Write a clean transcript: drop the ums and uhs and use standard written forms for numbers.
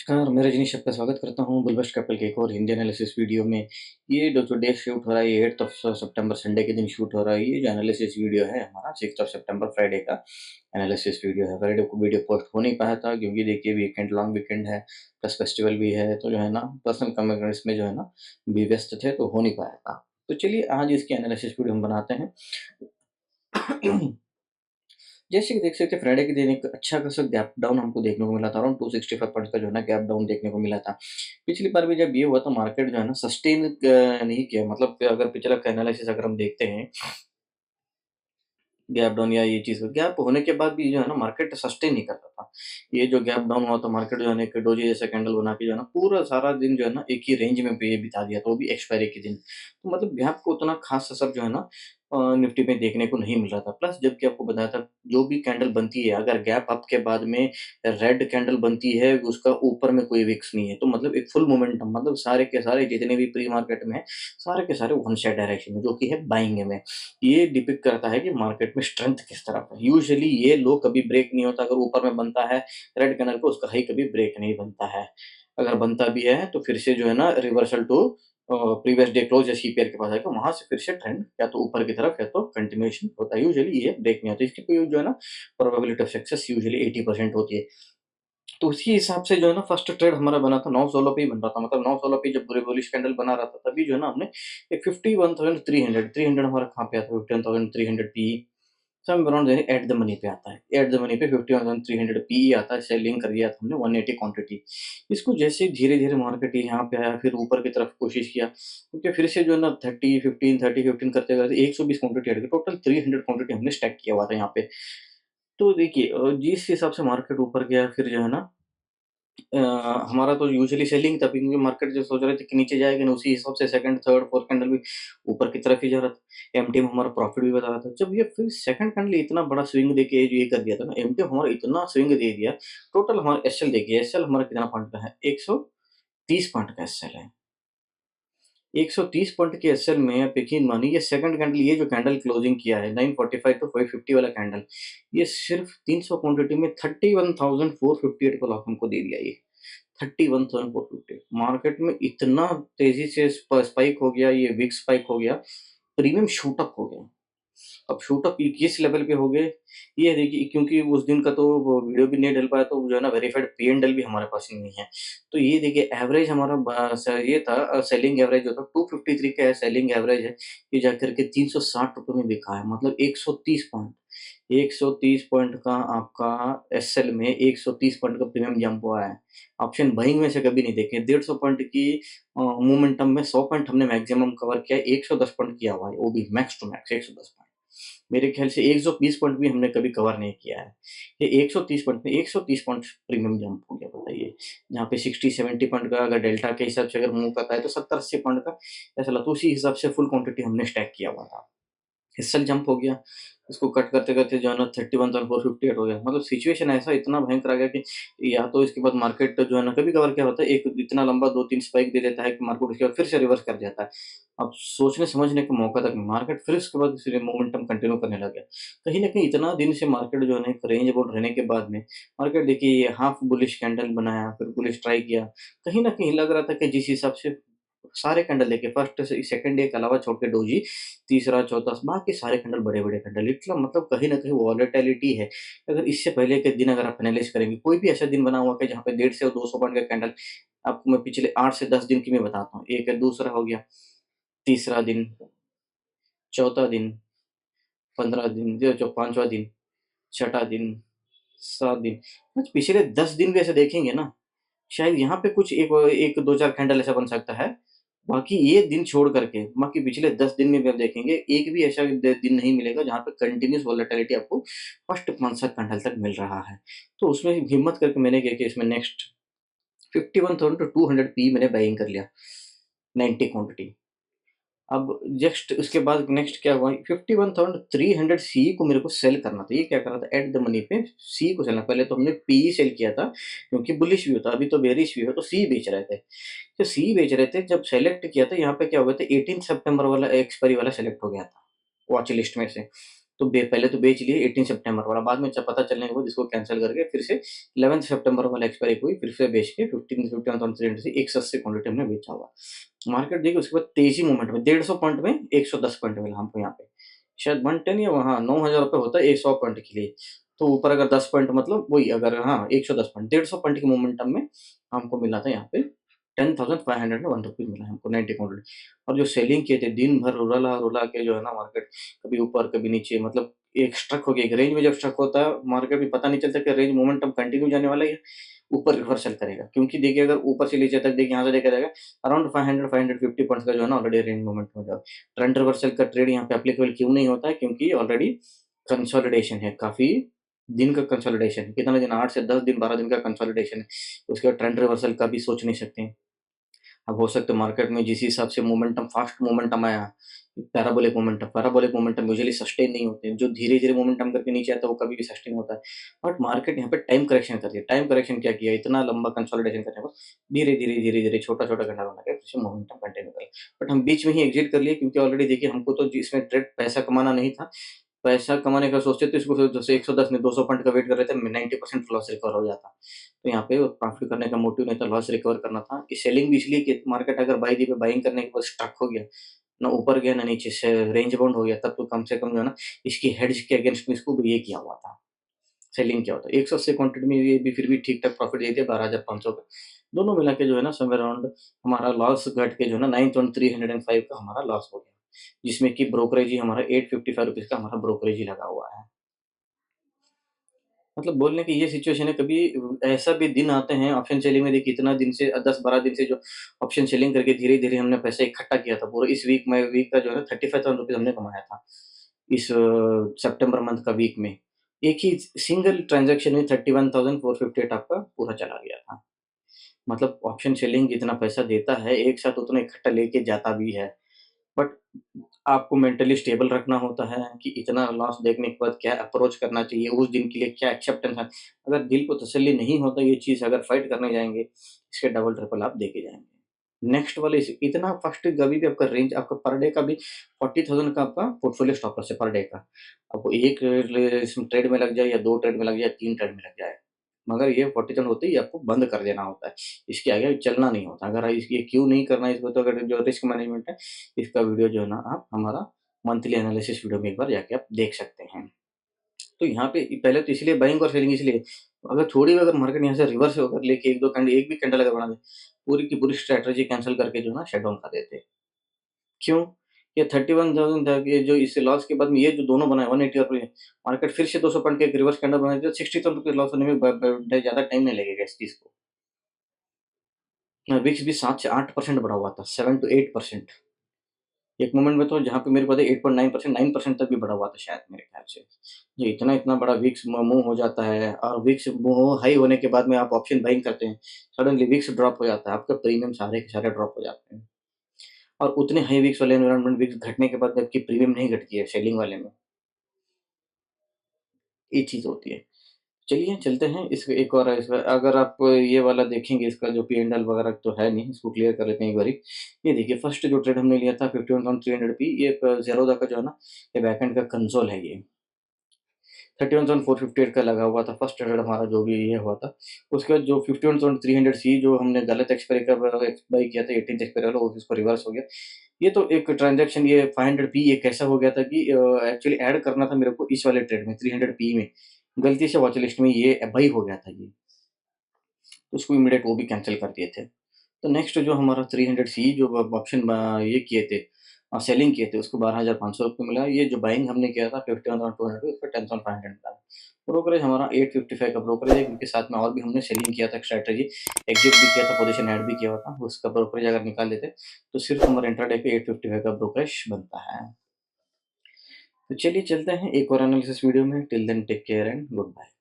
नमस्कार, मैं रजनीश आपका स्वागत करता हूँ बुलबस्ट कैपिटल के एक और हिंदी एनालिसिस वीडियो में। ये जो डे शूट हो रहा है ये 8th ऑफ सितंबर संडे के दिन शूट हो रहा है। ये जो एनालिसिस वीडियो है हमारा 6th ऑफ सितंबर फ्राइडे का एनालिसिस वीडियो है। फ्राइडे को वीडियो पोस्ट हो नहीं पाया था क्योंकि देखिए वीकेंड लॉन्ग वीकेंड है प्लस फेस्टिवल भी है, तो जो है ना पर्सनल कमिटमेंट्स में जो है ना भी व्यस्त थे तो हो नहीं पाया था। तो चलिए आज इसकी एनालिसिस वीडियो हम बनाते हैं। जैसे कि देख सकते हैं फ्राइडे के दिन एक अच्छा खासा गैप डाउन हमको देखने को मिला था, अराउंड 265 पॉइंट्स का जो है ना गैप डाउन देखने को मिला था। पिछली बार भी जब ये हुआ तो मार्केट जो है ना सस्टेन नहीं किया, मतलब कि अगर पिछला का एनालिसिस अगर हम देखते हैं गैप डाउन या ये चीज़ गैप होने के बाद भी जो है ना मार्केट सस्टेन नहीं कर रहा था। ये जो गैप डाउन हुआ तो मार्केट जो है ना एक डोजी जैसा कैंडल बना के जो है ना पूरा सारा दिन जो है ना एक ही रेंज में भी बिता दिया, तो वो भी एक्सपायरी के दिन। तो मतलब गैप को उतना खास असर जो है ना निफ्टी में देखने को नहीं मिल रहा था। प्लस जबकि आपको बताया था जो भी कैंडल बनती है अगर गैप अप के बाद में रेड कैंडल बनती है उसका ऊपर में कोई विक्स नहीं है, तो मतलब एक फुल मोमेंटम, मतलब सारे के सारे जितने भी प्री मार्केट में है सारे के सारे वन साइड डायरेक्शन में जो कि है बाइंग में। ये डिपिक्ट करता है कि मार्केट में स्ट्रेंथ किस तरफ है। यूजुअली ये लो कभी ब्रेक नहीं होता, अगर ऊपर में बनता है रेड कैंडल पे उसका हाई कभी ब्रेक नहीं बनता है। अगर बनता भी है तो फिर से जो है ना reversal to previous day close या सीपीआर के पास आएगा, वहां से फिर से ट्रेंड या तो ऊपर की तरफ या तो कंटिन्यूएशन होता है। यूजुअली ये ब्रेक नहीं होता, इसकी कोई जो है ना प्रोबेबिलिटी ऑफ सक्सेस यूजुअली 80% होती है। तो उसी हिसाब से जो है ना फर्स्ट ट्रेड हमारा बना था 916 पे ही बन रहा था, मतलब 916 पे जब बुलिश कैंडल बना रहा था तभी जो है ना हमने एक 51,300 300 हमारा कहाँ पे आता है 51,300 PE some around at the money पे आता है। एट द मनी पे 51,300 पी आता है, सेलिंग कर दिया था हमने 180 क्वांटिटी। इसको जैसे धीरे-धीरे मार्केट यहाँ पे आया फिर ऊपर की तरफ कोशिश किया, क्योंकि फिर से जो है ना 30 15 30 15 करते-करते 120 क्वांटिटी ऐड की टोटल 300 क्वांटिटी हमने स्टैक किया हुआ था यहाँ पे। तो देखिए जिस हिसाब से मार्केट ऊपर गया फिर जो है ना अ, हमारा तो यूजुअली सेलिंग था क्योंकि मार्केट जो सोच रहे थे कि नीचे जाएगा ना, उसी हिसाब से सेकंड, थर्ड, फोर्थ कैंडल भी ऊपर की तरफ ही जा रहा था। एमटीएम हमारा प्रॉफिट भी बता रहा था। जब ये फिर सेकंड कैंडल इतना बड़ा स्विंग देके जो ये कर दिया था ना, एमटीएम हमारा इतना स्विंग दे दिया, टोटल हमारा एसएल देखिए, एसएल हमारा कितना पॉइंट का है? 130 पॉइंट का एसएल है। 130 पॉइंट के एसएल में आप यकीन मानिए ये सेकंड कैंडल, ये जो कैंडल क्लोजिंग किया है 945 टू 550 वाला कैंडल, ये सिर्फ 300 क्वांटिटी में 31,458 का लॉस हमको दे दिया ये। 31,450 मार्केट में इतना तेजी से स्पाइक हो गया, ये बिग स्पाइक हो गया, प्रीमियम शूट अप हो गया। अब शूट अप किस लेवल पे हो गए, ये देखिए क्योंकि उस दिन का तो वो वीडियो भी नहीं डल पाया, तो जो है ना वेरिफाइड पी एंड एल भी हमारे पास नहीं है। तो ये देखिए एवरेज हमारा ये था सेलिंग एवरेज जो था 253 का सेलिंग एवरेज है, ये जाकर के 360 रुपए में बिका है, मतलब 130 पॉइंट। 130 पॉइंट का आपका एसएल में 130 पॉइंट का प्रीमियम जंप हुआ है। ऑप्शन बाइंग में से कभी नहीं देखे। 150 पॉइंट की मोमेंटम में 100 पॉइंट हमने मैक्सिमम कवर किया है, 110 पॉइंट किया हुआ है, वो भी मैक्स टू मैक्स 110 पॉइंट। मेरे ख्याल से 120 पॉइंट भी हमने कभी कवर नहीं किया है। ये 130 पॉइंट में 130 पॉइंट प्रीमियम जंप हो गया, बताइए। जहाँ पे 60-70 पॉइंट का अगर डेल्टा के हिसाब से अगर मूव करता है तो 70-80 पॉइंट का ऐसा लगता है, उसी हिसाब से फुल क्वांटिटी हमने स्टैक किया हुआ था। हिस्सा जंप हो गया, उसको कट करते-करते जो है ना 31,458 हो गया। मतलब सिचुएशन ऐसा इतना भयंकर आ गया कि या तो इसके बाद मार्केट जो है ना कभी-कभार क्या होता है, एक इतना लंबा 2-3 स्पाइक दे देता है कि मार्केट उसके बाद फिर से रिवर्स कर जाता है। अब सोचने-समझने का मौका तक नहीं, मार्केट फिर उसके बाद फिर मोमेंटम कंटिन्यू करने लग गया। कहीं न कहीं इतना दिन से मार्केट जो है ना एक रेंज बाउंड रहने के बाद में मार्केट देखिए ये हाफ बुलिश कैंडल बनाया, फिर बुलिश ट्राई किया। कहीं न कहीं लग रहा था कि जिस हिसाब से सारे कैंडल देखिए फर्स्ट से सेकंड डे के अलावा छोड़ के डोजी, तीसरा, चौथा, बाकी सारे कैंडल बड़े-बड़े कैंडल, इसका मतलब कहीं न कहीं वॉलेटिलिटी है। अगर इससे पहले के दिन अगर आप एनालाइज़ करेंगे, कोई भी ऐसा दिन बना हुआ है जहाँ पे 150 से 200 पॉइंट का कैंडल, आपको मैं पिछले 8 से 10 दिन की मैं बताता हूँ। एक है, दूसरा हो गया, तीसरा दिन, चौथा दिन, 15 दिन, जो 5वाँ दिन, छठा दिन, 7 दिन, बस पिछले 10 दिन भी ऐसे देखेंगे ना, शायद यहाँ पे कुछ एक 1-2-4 कैंडल ऐसा बन सकता है। बाकी ये दिन छोड़ करके, बाकी पिछले 10 दिन में भी आप देखेंगे, एक भी ऐसा दिन नहीं मिलेगा जहाँ पे कंटिन्यूअस वोलेटिलिटी आपको फर्स्ट 5-7 कैंडल तक मिल रहा है। तो उसमें हिम्मत करके मैंने क्या किया, इसमें नेक्स्ट 51,200 पी मैंने बाइंग कर लिया, 90 क्वांटिटी। अब जस्ट उसके बाद नेक्स्ट क्या हुआ, 51,300 सी को मेरे को सेल करना था। ये क्या करना था, एट द मनी पे सी को सेल, पहले तो हमने पी सेल किया था क्योंकि बुलिश व्यू था, अभी तो बेरिश व्यू है, तो सी बेच रहे थे। तो सी बेच रहे थे, जब सेलेक्ट किया था यहाँ पे क्या हुआ था, 18 सितंबर वाला एक्सपायरी वाला सेलेक्ट हो गया था वॉच लिस्ट में से। तो पहले तो बेच लिए 18 सितंबर वाला, बाद में पता चलने के बाद इसको कैंसिल करके फिर से 11 सितंबर वाला एक्सपायरी हुई, फिर से बेच के 15 से 180 क्वांटिटी हमने बेचा हुआ। मार्केट देखिए उसके बाद तेजी मूवमेंट में 150 पॉइंट में 110 पॉइंट मिला हमको यहाँ पे, शायद 110 या वहाँ 9,000 रुपये होता है 100 पॉइंट के लिए। तो ऊपर अगर 10 पॉइंट मतलब वही, अगर हाँ 110 पॉइंट 150 पॉइंट के मोमेंटम में हमको मिला था यहाँ पे 10,501 रुपीज़ मिला है हमको 90 क्वांटिटी। और जो सेलिंग किए थे दिन भर रुला रुला के जो है ना मार्केट, कभी ऊपर कभी नीचे, मतलब एक स्ट्रक हो गया, एक रेंज में जब स्ट्रक होता है मार्केट में पता नहीं चलता कि रेंज मोमेंटम कंटिन्यू जाने वाला है या ऊपर रिवर्सल करेगा। क्योंकि देखिए अगर ऊपर से नीचे तक देखिए यहाँ से देखा जाएगा अराउंड 500-550 पॉइंट्स का जो है ना ऑलरेडी रेंज मोमेंट हो जाएगा। ट्रेंड रिवर्सल का ट्रेड यहाँ पे एप्लीकेबल क्यों नहीं होता है? क्योंकि ऑलरेडी कंसोलिडेशन है, काफ़ी दिन का कंसोलिडेशन है। कितना दिन? 8 से 10 दिन, 12 दिन का कंसोलिडेशन है। उसके बाद ट्रेंड रिवर्सल का भी सोच नहीं सकते हैं। अब हो सकता है मार्केट में जिस हिसाब से मोमेंटम, फास्ट मोमेंटम आया, पैराबोलिक मोमेंटम यूजुअली सस्टेन नहीं होते हैं। जो धीरे-धीरे मोमेंटम करके नीचे आता है वो कभी भी सस्टेन होता है। बट मार्केट यहाँ पे टाइम करेक्शन कर रही है। टाइम करेक्शन क्या किया? इतना लंबा कंसोलिडेशन करने के बाद धीरे-धीरे, छोटा-छोटा गड्ढा बना के फिर से मोमेंटम कंटिन्यू करा। बट हम बीच में ही एग्ज़िट कर लिए, क्योंकि ऑलरेडी देखिए हमको तो इसमें डायरेक्ट पैसा कमाना नहीं था। पैसा कमाने का सोचते तो इसको जैसे 110 नहीं 200 पॉइंट का वेट कर रहे थे, 90% लॉस रिकवर हो जाता। तो यहाँ पे प्रॉफिट करने का मोटिव नहीं था, लॉस रिकवर करना था। ये सेलिंग भी इसलिए कि मार्केट अगर बाई दी पे बाइंग करने के बाद स्टक हो गया, ना ऊपर गया ना नीचे से रेंज बाउंड हो गया, तब तो कम से कम जो है ना इसकी हेड्ज के अगेंस्ट में इसको ये किया हुआ था, सेलिंग किया हुआ था। 180 क्वांटिटी में ये भी फिर भी ठीक-ठाक प्रॉफिट दिए थे 12,500 का। दोनों मिला के जो है ना समवेयर अराउंड हमारा लॉस घट के जो है ना 9,305 का हमारा लॉस हो गया। जिसमें कि ब्रोकरेज ही हमारा 855 रुपीज़ का हमारा ब्रोकरेज ही लगा हुआ है। मतलब बोलने की ये सिचुएशन है, कभी ऐसा भी दिन आते हैं ऑप्शन सेलिंग में, देखिए इतना दिन से 10-12 दिन से जो ऑप्शन सेलिंग करके धीरे-धीरे हमने पैसा इकट्ठा किया था, पूरा इस वीक का जो है ना 35,000 रुपीज़ हमने कमाया था, इस सितंबर मंथ का वीक में। एक ही सिंगल ट्रांज़ैक्शन में 31,458 आपका पूरा चला गया था। मतलब ऑप्शन सेलिंग जितना पैसा देता है, एक साथ उतना इकट्ठा लेके जाता भी है। बट आपको मेंटली स्टेबल रखना होता है कि इतना लॉस देखने के बाद क्या अप्रोच करना चाहिए, उस दिन के लिए क्या एक्सेप्टेंस है। अगर दिल को तसल्ली नहीं होता ये चीज़, अगर फाइट करने जाएँगे, इसके डबल ट्रिपल आप देके जाएँगे। नेक्स्ट वाले इस इतना फास्ट कभी भी आपका रेंज, आपका पर डे का भी 40,000 का आपका पोर्टफोलियो स्टॉप लॉस है पर डे का। आपको 1 इसमें ट्रेड में लग जाए या 2 ट्रेड में लग जाए, 3 ट्रेड में लग जाए। मगर ये 40,000 होते ही आपको बंद कर देना होता है। इसके आगे चलना नहीं होता। अगर इस ये क्यों नहीं करना है इसको, तो अगर जो रिस्क मैनेजमेंट है, इसका वीडियो जो है ना आप हमारा मंथली एनालिसिस वीडियो में एक बार जाके आप देख सकते हैं। तो यहाँ पे पहले तो इसलिए बाइंग और सेलिंग इसलिए, अगर थोड़ी भी अगर मार्केट यहाँ से रिवर्स होकर लेके 1-2 कैंडल, एक भी कैंडल अगर बना दे, पूरी की पूरी स्ट्रैटेजी कैंसल करके जो है ना शट डाउन कर देते। क्यों? ये 31,000 था, ये जो इस लॉस के बाद में ये जो दोनों बनाए 180 और ये मार्केट फिर से 200 पॉइंट का एक रिवर्स कैंडल बना दिया, 60,000 रुपए लॉस होने में ब ब ज़्यादा टाइम नहीं लगेगा इस चीज़ को। विक्स भी 7 से 8% बढ़ा हुआ था, 7 टू 8%। एक मोमेंट में तो जहाँ पे मेरे को पता है 8.9%, 9% तक भी बढ़ा हुआ था शायद मेरे ख्याल से। जो इतना बड़ा विक्स मूव हो जाता है, और विक्स मूव हाई होने के बाद में आप ऑप्शन बाइंग करते हैं, सडनली विक्स ड्रॉप हो जाता है, आपका प्रीमियम सारे के सारे ड्रॉप हो जाते हैं। और उतने हाई विक्स वाले एनवायरनमेंट, विक्स घटने के बाद में आपकी प्रीमियम नहीं घटती है सेलिंग वाले में, ये चीज़ होती है। चलिए चलते हैं इस एक और इस अगर आप ये वाला देखेंगे, इसका जो पी&एल वगैरह तो है नहीं, इसको क्लियर कर लेते हैं एक बारी। ये देखिए फर्स्ट जो ट्रेड हमने लिया था 51,300 पी, ये ज़ेरोधा का जो है ना, ये बैकएंड का कंसोल है ये। 31,458 का लगा हुआ था फर्स्ट ट्रेड हमारा, जो भी ये हुआ था। उसके बाद जो 51,300 सी जो हमने गलत एक्सपायरी का बाई किया था 18th एक्सपायरी वाला, वो इसको रिवर्स हो गया। ये तो एक ट्रांज़ैक्शन, ये 500 पी ये कैसा हो गया था कि एक्चुअली ऐड करना था मेरे को इस वाले ट्रेड में 300 पी में, गलती से वॉच लिस्ट में ये बाई हो गया था ये। तो उसको इमीडिएट वो भी कैंसल कर दिए थे। तो नेक्स्ट जो हमारा 300 सी जो ऑप्शन ये किए थे, सेलिंग किए थे, उसको 12,500 रुपये मिला। ये जो बाइंग हमने किया था 51,200, उसका 10,500 मिला। ब्रोकरेज हमारा 855 का ब्रोकरेज है, क्योंकि साथ में और भी हमने सेलिंग किया था, स्ट्रैटेजी एग्जिट भी किया था, पोजीशन ऐड भी किया हुआ था। उसका ब्रोकरेज अगर निकाल देते तो सिर्फ हमारा इंट्राडे पे 855 का ब्रोकरेज बनता है। तो चलिए चलते हैं एक और एनालिसिस वीडियो में। Till then take care and good bye.